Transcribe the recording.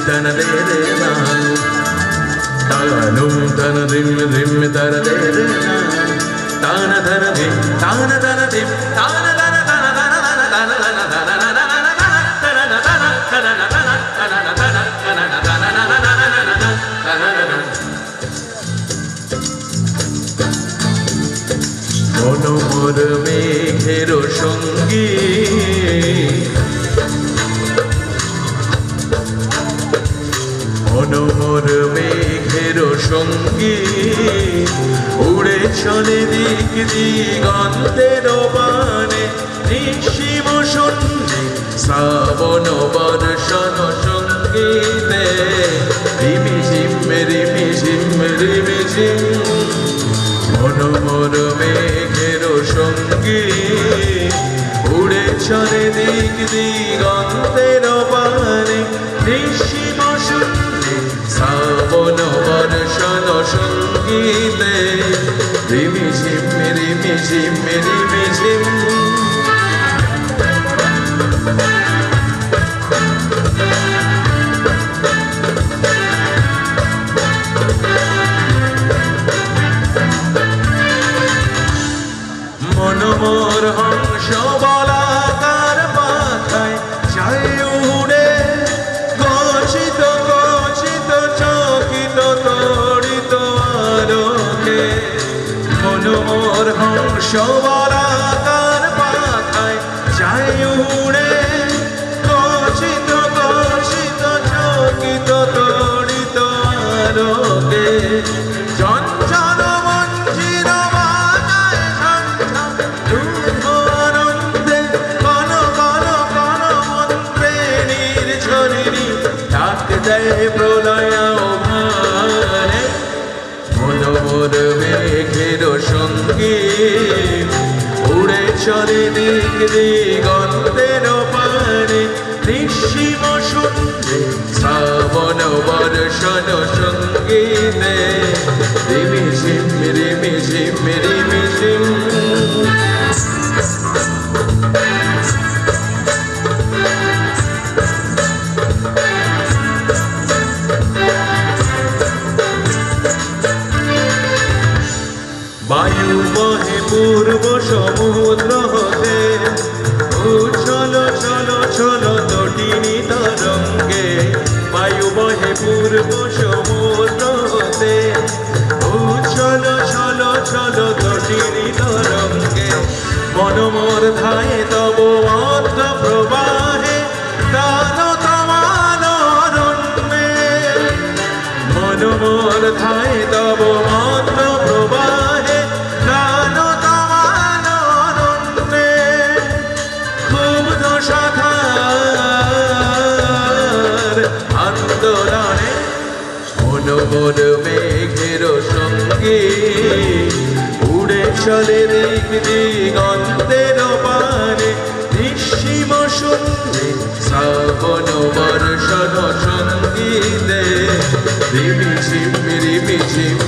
tana de na tanum tana dim dim tana de na tana tana dim tana tana dim tana tana tana tana tana মনোমর মেঘের সঙ্গী মনোমর মেঘের সঙ্গী উড়ে চলে দিক দিগন্তের বানে নিশিম শূন্যে শ্রাবণ বর্ষণ সঙ্গীতে রিমিঝিম রিমিঝিম রিমিঝিম মনোমর মেঘের সঙ্গী উড়ে চলে দিক দিগন্তের বানে নিশিম শূন্যে শ্রাবণ বর্ষণ সঙ্গীতে রিমিঝিম রিমিঝিম রিমিঝিম মনোমর হংস বলাকার মাথায় চাই উড়ে গছিত গছিত চকিত তড়িত আলোকে মনোমর হংস বলাকার মাথায় চাই উড়ে গছিত গছিত চকিত তড়িত আলোকে চঞ্চল মঞ্জির বাজায় আনন্দে কন কন কন মন্ত্রে নির্ঝরিণী ডাক দেয় প্রলয় ভানে মনোমর মেঘের সঙ্গী উড়ে চলে দিক দিগন্তের পানে নিশিম শূন্যে শ্রাবণ বর্ষণ সঙ্গীতে রিমিঝিম রিমিঝিম রিমিঝিম বায়ু বহে পূর্ব সমুদ্র হতে উচ্ছল ছল ছল তটিনী তরঙ্গে বায়ু বহে পূর্ব সমুদ্র হতে উচ্ছল ছল ছল তটিনী তরঙ্গে মনোমর ধায়ে তব অর্থ প্রবাহে দান তমান অরণ্যে মনোমর ধায়ে তব অর্থ প্রবাহে দান তমান অরণ্যে ক্ষুব্ধ শাখার আন্দোলনে মনোমর মেঘের সঙ্গী উড়ে চলে দিক দিগন্তের পানে নিশিম শূন্যে শ্রাবণ বর্ষণ সঙ্গীতে রিমিঝিম রিমিঝিম